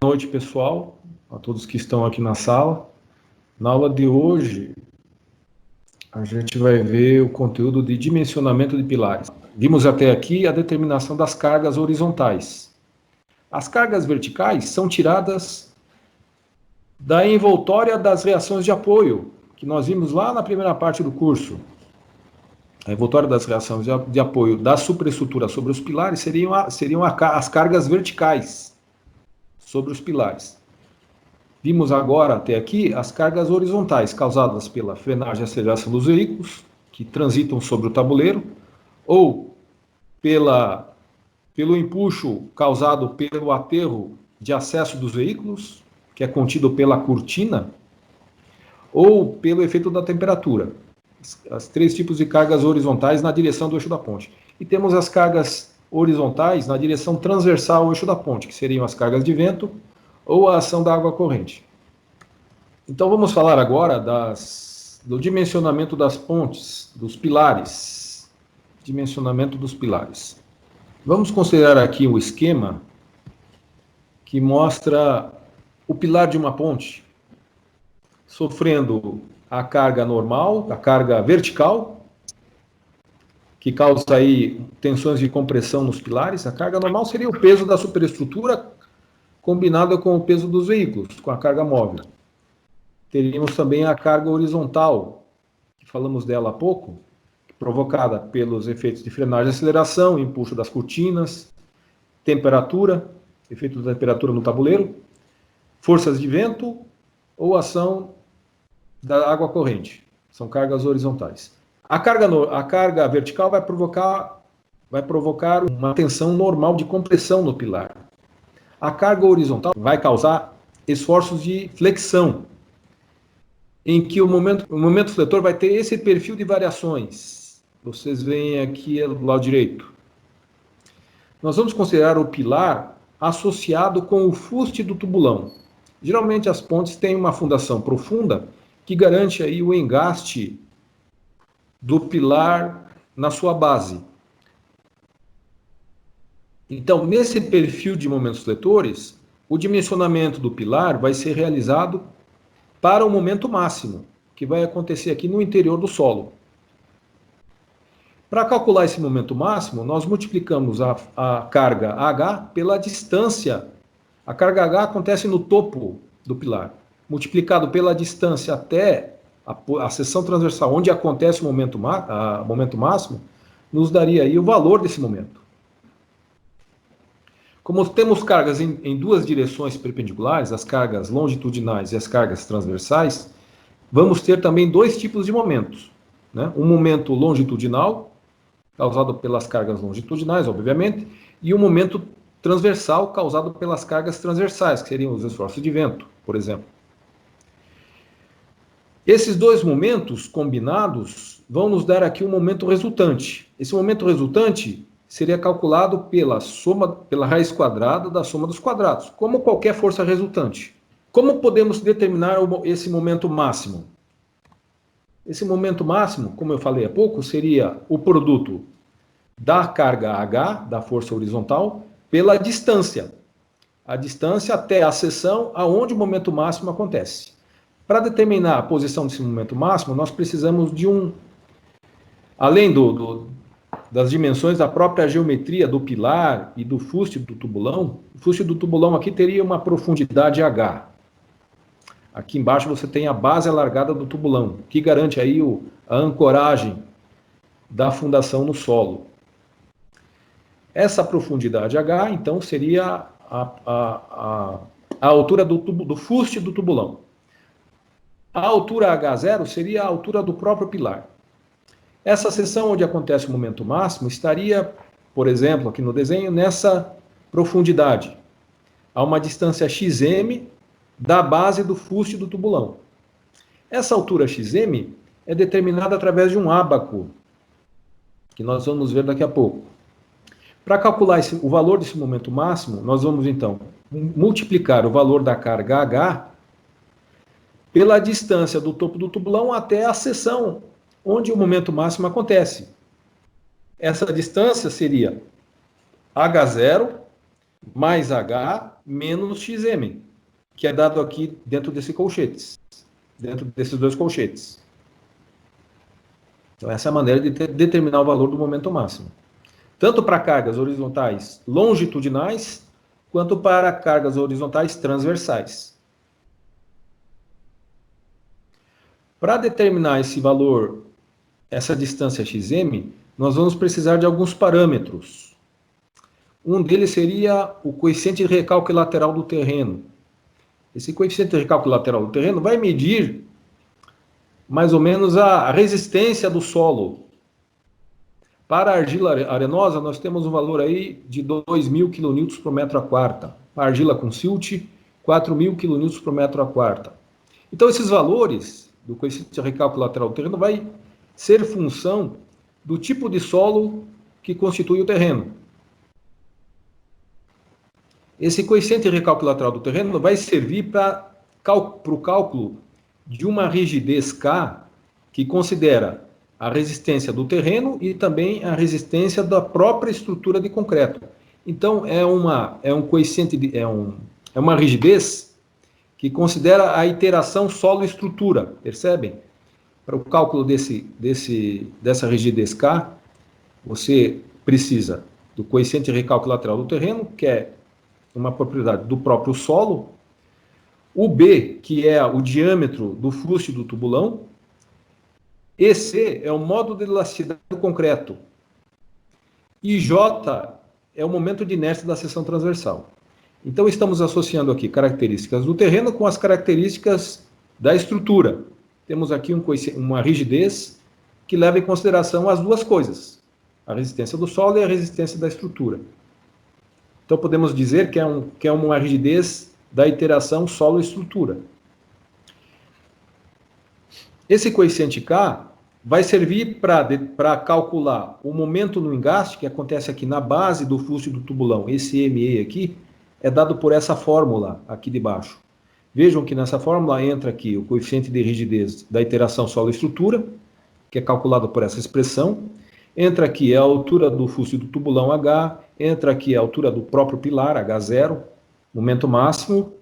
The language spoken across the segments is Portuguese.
noite, pessoal, a todos que estão aqui na sala. Na aula de hoje, a gente vai ver o conteúdo de dimensionamento de pilares. Vimos até aqui a determinação das cargas horizontais. As cargas verticais são tiradas da envoltória das reações de apoio, que nós vimos lá na primeira parte do curso. A envoltória das reações de apoio da superestrutura sobre os pilares seriam as cargas verticais sobre os pilares. Vimos agora, até aqui, as cargas horizontais causadas pela frenagem e aceleração dos veículos, que transitam sobre o tabuleiro, ou pelo empuxo causado pelo aterro de acesso dos veículos, que é contido pela cortina, ou pelo efeito da temperatura. As três tipos de cargas horizontais na direção do eixo da ponte. E temos as cargas horizontais na direção transversal ao eixo da ponte, que seriam as cargas de vento ou a ação da água corrente. Então vamos falar agora do dimensionamento das pontes, dos pilares. Dimensionamento dos pilares. Vamos considerar aqui o esquema que mostra o pilar de uma ponte sofrendo a carga normal, a carga vertical, que causa aí tensões de compressão nos pilares. A carga normal seria o peso da superestrutura combinado com o peso dos veículos, com a carga móvel. Teríamos também a carga horizontal, que falamos dela há pouco, provocada pelos efeitos de frenagem e aceleração, empuxo das cortinas, temperatura, efeito da temperatura no tabuleiro, forças de vento ou ação da água corrente. São cargas horizontais. A carga vertical vai provocar uma tensão normal de compressão no pilar. A carga horizontal vai causar esforços de flexão, em que o momento fletor vai ter esse perfil de variações. Vocês veem aqui do lado direito. Nós vamos considerar o pilar associado com o fuste do tubulão. Geralmente as pontes têm uma fundação profunda que garante aí o engaste do pilar na sua base. Então, nesse perfil de momentos fletores, o dimensionamento do pilar vai ser realizado para o momento máximo, que vai acontecer aqui no interior do solo. Para calcular esse momento máximo, nós multiplicamos a carga H pela distância. A carga H acontece no topo do pilar. Multiplicado pela distância até a seção transversal, onde acontece o momento máximo, nos daria aí o valor desse momento. Como temos cargas em duas direções perpendiculares, as cargas longitudinais e as cargas transversais, vamos ter também dois tipos de momentos, né? Um momento longitudinal, causado pelas cargas longitudinais, obviamente, e um momento transversal, causado pelas cargas transversais, que seriam os esforços de vento, por exemplo. Esses dois momentos combinados vão nos dar aqui um momento resultante. Esse momento resultante seria calculado pela raiz quadrada da soma dos quadrados, como qualquer força resultante. Como podemos determinar esse momento máximo? Esse momento máximo, como eu falei há pouco, seria o produto da carga H, da força horizontal, pela distância. A distância até a seção aonde o momento máximo acontece. Para determinar a posição desse momento máximo, nós precisamos de além das dimensões da própria geometria do pilar e do fuste do tubulão, o fuste do tubulão aqui teria uma profundidade H. Aqui embaixo você tem a base alargada do tubulão, que garante aí a ancoragem da fundação no solo. Essa profundidade H, então, seria a altura do fuste do tubulão. A altura H0 seria a altura do próprio pilar. Essa seção onde acontece o momento máximo estaria, por exemplo, aqui no desenho, nessa profundidade, a uma distância xm da base do fuste do tubulão. Essa altura xm é determinada através de um ábaco, que nós vamos ver daqui a pouco. Para calcular o valor desse momento máximo, nós vamos, então, multiplicar o valor da carga H pela distância do topo do tubulão até a seção onde o momento máximo acontece. Essa distância seria H0 mais H menos XM, que é dado aqui dentro desses colchetes, dentro desses dois colchetes. Então, essa é a maneira de determinar o valor do momento máximo. Tanto para cargas horizontais longitudinais, quanto para cargas horizontais transversais. Para determinar esse valor, essa distância XM, nós vamos precisar de alguns parâmetros. Um deles seria o coeficiente de recalque lateral do terreno. Esse coeficiente de recalque lateral do terreno vai medir mais ou menos a resistência do solo. Para a argila arenosa, nós temos um valor aí de 2.000 kN por metro a quarta. Para a argila com silt, 4.000 kN por metro a quarta. Então, esses valores do coeficiente de recalque lateral do terreno vai ser função do tipo de solo que constitui o terreno. Esse coeficiente de recalque lateral do terreno vai servir para o cálculo de uma rigidez K, que considera a resistência do terreno e também a resistência da própria estrutura de concreto. Então, é um coeficiente, é uma rigidez que considera a iteração solo-estrutura, percebem? Para o cálculo dessa rigidez K, você precisa do coeficiente de recalque lateral do terreno, que é uma propriedade do próprio solo, o B, que é o diâmetro do fluxo do tubulão, EC é o modo de elasticidade do concreto, e J é o momento de inércia da seção transversal. Então, estamos associando aqui características do terreno com as características da estrutura. Temos aqui uma rigidez que leva em consideração as duas coisas, a resistência do solo e a resistência da estrutura. Então, podemos dizer que é uma rigidez da iteração solo-estrutura. Esse coeficiente K vai servir para calcular o momento no engaste, que acontece aqui na base do fluxo do tubulão. Esse ME aqui é dado por essa fórmula aqui de baixo. Vejam que nessa fórmula entra aqui o coeficiente de rigidez da iteração solo-estrutura, que é calculado por essa expressão. Entra aqui a altura do fluxo do tubulão H, entra aqui a altura do próprio pilar, H0, momento máximo,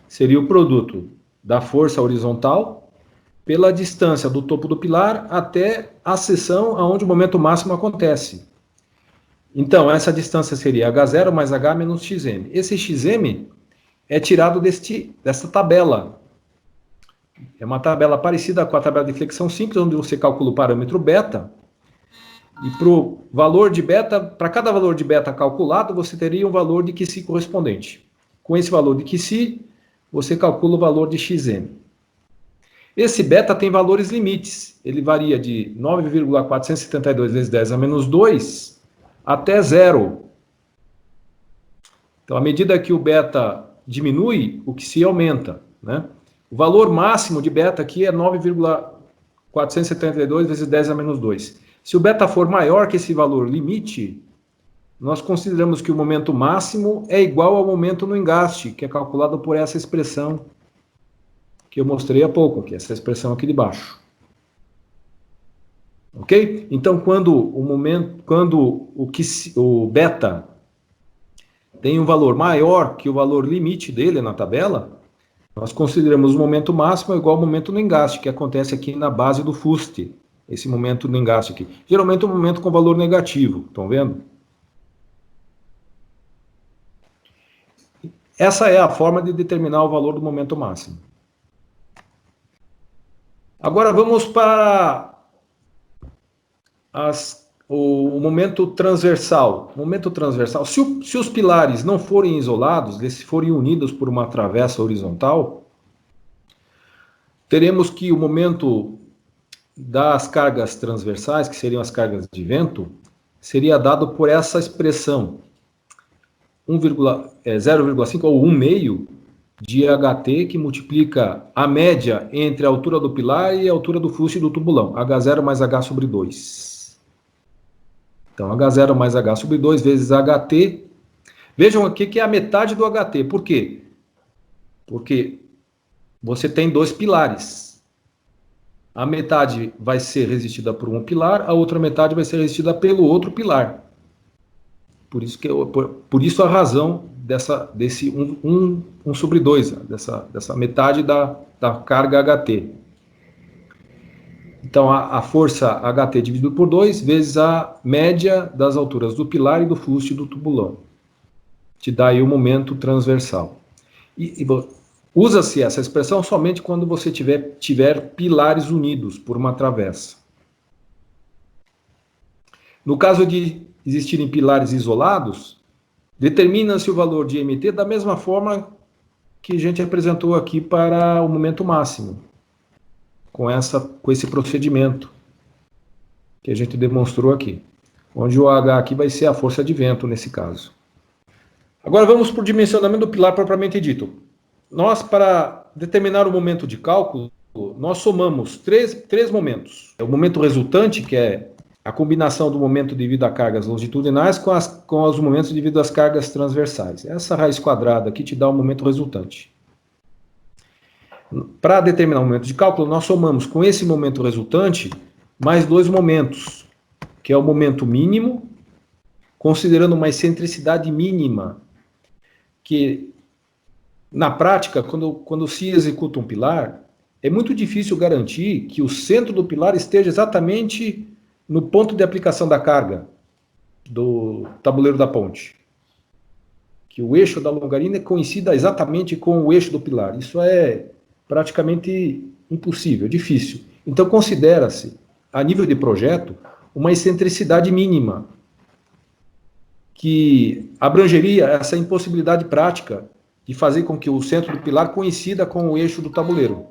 seria o produto da força horizontal pela distância do topo do pilar até a seção onde o momento máximo acontece. Então, essa distância seria H0 mais H menos XM. Esse XM é tirado dessa tabela. É uma tabela parecida com a tabela de flexão simples, onde você calcula o parâmetro beta. E para o valor de beta, para cada valor de beta calculado, você teria um valor de QC correspondente. Com esse valor de QC, você calcula o valor de XM. Esse beta tem valores limites. Ele varia de 9,472 vezes 10 a menos 2 até 0. Então, à medida que o beta diminui, o QC aumenta, né? O valor máximo de beta aqui é 9,472 vezes 10 a menos 2. Se o beta for maior que esse valor limite, nós consideramos que o momento máximo é igual ao momento no engaste, que é calculado por essa expressão que eu mostrei há pouco, que é essa expressão aqui de baixo. Ok? Então, quando o beta tem um valor maior que o valor limite dele na tabela, nós consideramos o momento máximo igual ao momento no engaste, que acontece aqui na base do fuste. Esse momento no engaste aqui. Geralmente é um momento com valor negativo, estão vendo? Essa é a forma de determinar o valor do momento máximo. Agora vamos para o momento transversal. Momento transversal. Se os pilares não forem isolados, eles forem unidos por uma travessa horizontal, teremos que o momento das cargas transversais, que seriam as cargas de vento, seria dado por essa expressão 0,5 ou 1,5 de HT, que multiplica a média entre a altura do pilar e a altura do fluxo do tubulão, H0 mais H sobre 2. Então, H0 mais H sobre 2 vezes HT. Vejam aqui que é a metade do HT. Por quê? Porque você tem dois pilares. A metade vai ser resistida por um pilar, a outra metade vai ser resistida pelo outro pilar. Por isso a razão desse 1 sobre 2, dessa metade da carga HT. Então, a força HT dividido por 2 vezes a média das alturas do pilar e do fuste do tubulão. Te dá aí o momento transversal. E usa-se essa expressão somente quando você tiver pilares unidos por uma travessa. No caso de existirem pilares isolados, determina-se o valor de MT da mesma forma que a gente apresentou aqui para o momento máximo, com esse procedimento que a gente demonstrou aqui, onde o H aqui vai ser a força de vento nesse caso. Agora vamos para o dimensionamento do pilar propriamente dito. Nós, para determinar o momento de cálculo, nós somamos três momentos. É o momento resultante, que é a combinação do momento devido a cargas longitudinais com os momentos devido às cargas transversais. Essa raiz quadrada aqui te dá o momento resultante. Para determinar o momento de cálculo, nós somamos com esse momento resultante mais 2 momentos, que é o momento mínimo, considerando uma excentricidade mínima, que na prática, quando se executa um pilar, é muito difícil garantir que o centro do pilar esteja exatamente no ponto de aplicação da carga do tabuleiro da ponte. Que o eixo da longarina coincida exatamente com o eixo do pilar. Isso é praticamente impossível, difícil. Então, considera-se, a nível de projeto, uma excentricidade mínima, que abrangeria essa impossibilidade prática de fazer com que o centro do pilar coincida com o eixo do tabuleiro,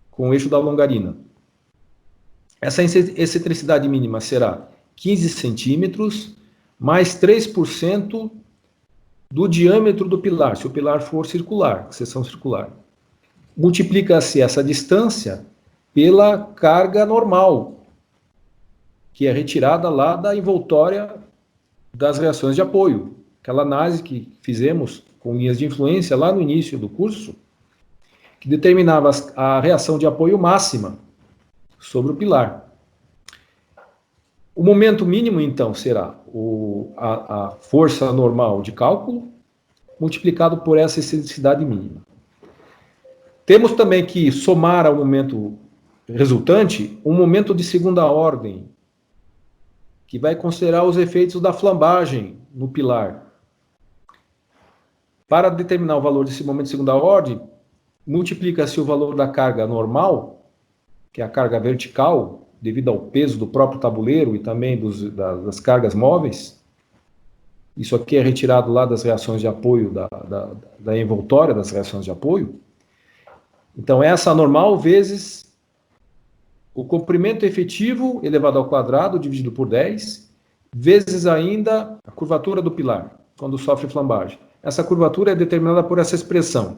com o eixo da longarina. Essa excentricidade mínima será 15 centímetros mais 3% do diâmetro do pilar, se o pilar for circular, seção circular. Multiplica-se essa distância pela carga normal, que é retirada lá da envoltória das reações de apoio. Aquela análise que fizemos com linhas de influência lá no início do curso, que determinava a reação de apoio máxima sobre o pilar. O momento mínimo, então, será a força normal de cálculo multiplicado por essa excentricidade mínima. Temos também que somar ao momento resultante um momento de segunda ordem, que vai considerar os efeitos da flambagem no pilar. Para determinar o valor desse momento de segunda ordem, multiplica-se o valor da carga normal, que é a carga vertical, devido ao peso do próprio tabuleiro e também das cargas móveis. Isso aqui é retirado lá das reações de apoio, da envoltória das reações de apoio. Então, essa normal vezes o comprimento efetivo elevado ao quadrado, dividido por 10, vezes ainda a curvatura do pilar, quando sofre flambagem. Essa curvatura é determinada por essa expressão.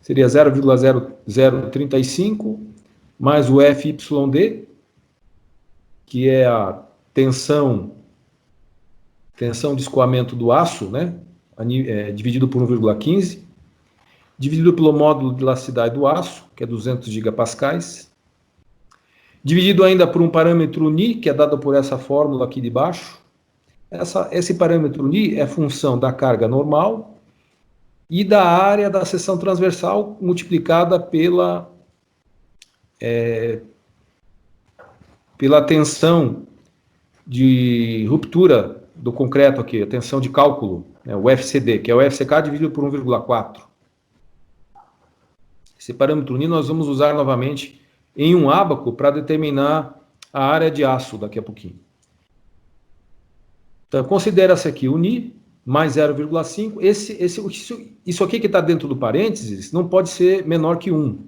Seria 0,0035 mais o FYD, que é a tensão de escoamento do aço, né? Dividido por 1,15, dividido pelo módulo de elasticidade do aço, que é 200 gigapascais, dividido ainda por um parâmetro Ni, que é dado por essa fórmula aqui de baixo. Esse parâmetro Ni é função da carga normal e da área da seção transversal multiplicada pela tensão de ruptura do concreto aqui, a tensão de cálculo, né, o FCD, que é o FCK dividido por 1,4. Esse parâmetro Ni nós vamos usar novamente em um ábaco para determinar a área de aço daqui a pouquinho. Então, considera-se aqui o Ni mais 0,5. Isso aqui que está dentro do parênteses não pode ser menor que 1.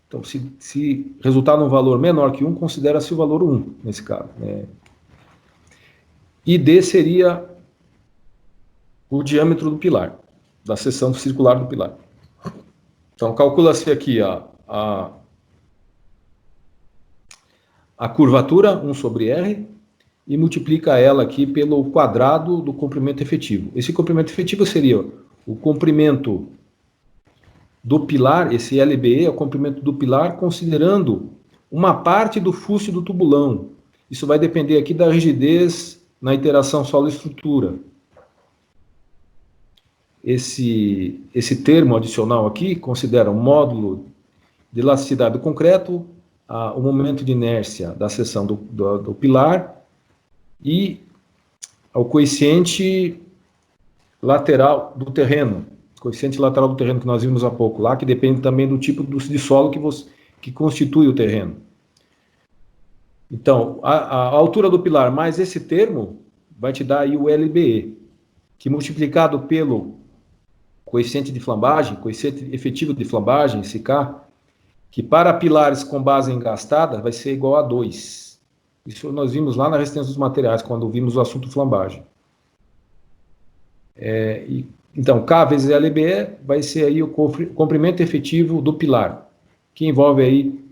Então, se resultar num valor menor que 1, considera-se o valor 1, nesse caso. E D seria o diâmetro do pilar, da seção circular do pilar. Então, calcula-se aqui a curvatura 1 sobre R e multiplica ela aqui pelo quadrado do comprimento efetivo. Esse comprimento efetivo seria o comprimento do pilar, esse LBE é o comprimento do pilar, considerando uma parte do fuste do tubulão. Isso vai depender aqui da rigidez na interação solo-estrutura. esse termo adicional aqui considera o módulo de elasticidade do concreto, o momento de inércia da seção do pilar e o coeficiente lateral do terreno. Coeficiente lateral do terreno que nós vimos há pouco lá, que depende também do tipo de solo que constitui o terreno. Então, a altura do pilar mais esse termo vai te dar aí o LBE, que multiplicado pelo coeficiente de flambagem, coeficiente efetivo de flambagem, CK, que para pilares com base engastada vai ser igual a 2. Isso nós vimos lá na resistência dos materiais, quando vimos o assunto flambagem. Então, K vezes LBE vai ser aí o comprimento efetivo do pilar, que envolve aí,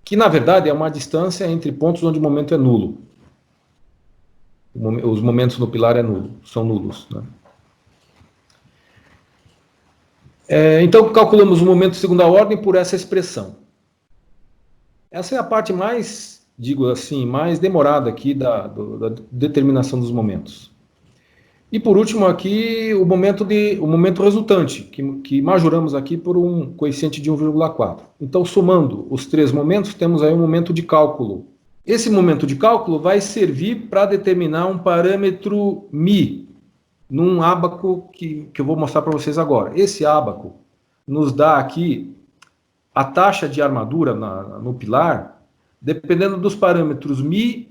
que na verdade é uma distância entre pontos onde o momento é nulo. Os momentos no pilar são nulos, né? Então, calculamos o momento de segunda ordem por essa expressão. Essa é a parte mais, digo assim, mais demorada aqui da determinação dos momentos. E por último aqui, o momento resultante, que majoramos aqui por um coeficiente de 1,4. Então, somando os três momentos, temos aí um momento de cálculo. Esse momento de cálculo vai servir para determinar um parâmetro μ, num ábaco que eu vou mostrar para vocês agora. Esse ábaco nos dá aqui a taxa de armadura no pilar, dependendo dos parâmetros μ,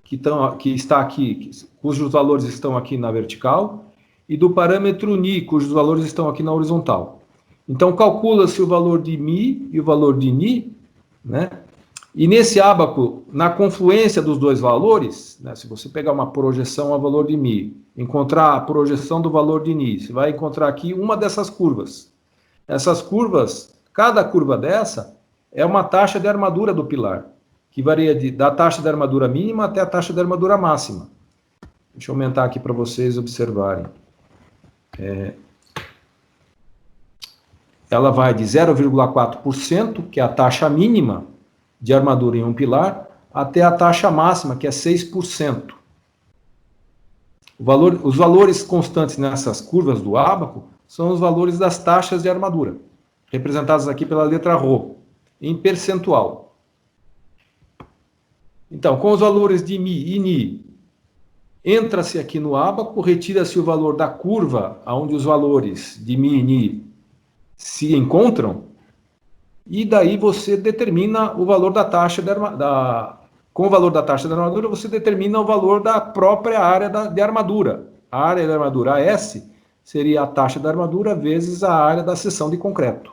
que está aqui, cujos valores estão aqui na vertical, e do parâmetro Ni, cujos valores estão aqui na horizontal. Então, calcula-se o valor de Mi e o valor de Ni, né? E nesse ábaco, na confluência dos dois valores, né, se você pegar uma projeção ao valor de Mi, encontrar a projeção do valor de Ni, você vai encontrar aqui uma dessas curvas. Essas curvas, cada curva dessa, é uma taxa de armadura do pilar, que varia da taxa de armadura mínima até a taxa de armadura máxima. Deixa eu aumentar aqui para vocês observarem. Ela vai de 0,4%, que é a taxa mínima de armadura em um pilar, até a taxa máxima, que é 6%. Os valores constantes nessas curvas do ábaco são os valores das taxas de armadura, representados aqui pela letra ρ, em percentual. Então, com os valores de Mi e Ni, entra-se aqui no ábaco, retira-se o valor da curva, onde os valores de Mi e Ni se encontram, e daí você determina o valor da taxa com o valor da taxa de armadura, você determina o valor da própria área de armadura. A área de armadura AS seria a taxa da armadura vezes a área da seção de concreto.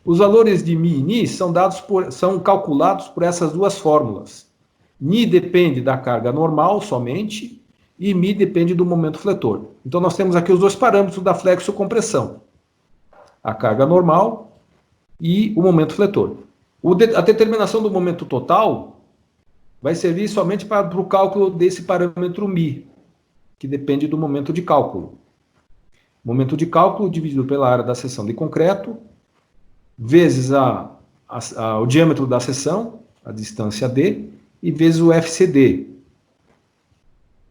Os valores de Mi e Ni são calculados por essas duas fórmulas. Ni depende da carga normal somente e Mi depende do momento fletor. Então nós temos aqui os dois parâmetros da flexocompressão. A carga normal e o momento fletor. A determinação do momento total vai servir somente para o cálculo desse parâmetro Mi, que depende do momento de cálculo. Momento de cálculo dividido pela área da seção de concreto, vezes o diâmetro da seção, a distância D, e vezes o FCD,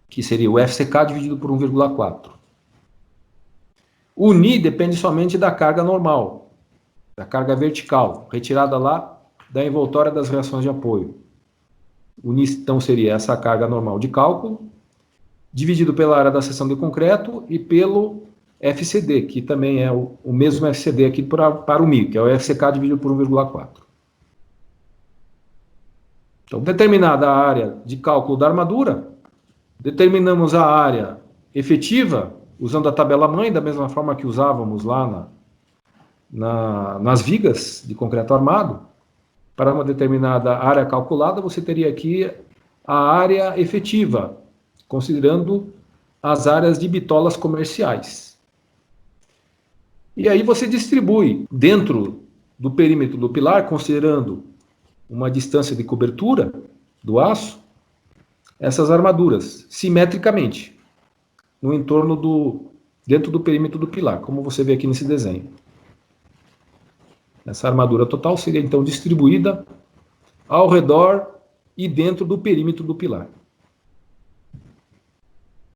que seria o FCK dividido por 1,4. O Ni depende somente da carga normal, da carga vertical, retirada lá da envoltória das reações de apoio. O Ni, então, seria essa carga normal de cálculo, dividido pela área da seção de concreto e pelo FCD, que também é o mesmo FCD aqui para o Mi, que é o FCK dividido por 1,4. Então, determinada a área de cálculo da armadura, determinamos a área efetiva, usando a tabela-mãe, da mesma forma que usávamos lá nas vigas de concreto armado. Para uma determinada área calculada, você teria aqui a área efetiva, considerando as áreas de bitolas comerciais. E aí você distribui dentro do perímetro do pilar, considerando uma distância de cobertura do aço, essas armaduras, simetricamente, no entorno dentro do perímetro do pilar, como você vê aqui nesse desenho. Essa armadura total seria então distribuída ao redor e dentro do perímetro do pilar.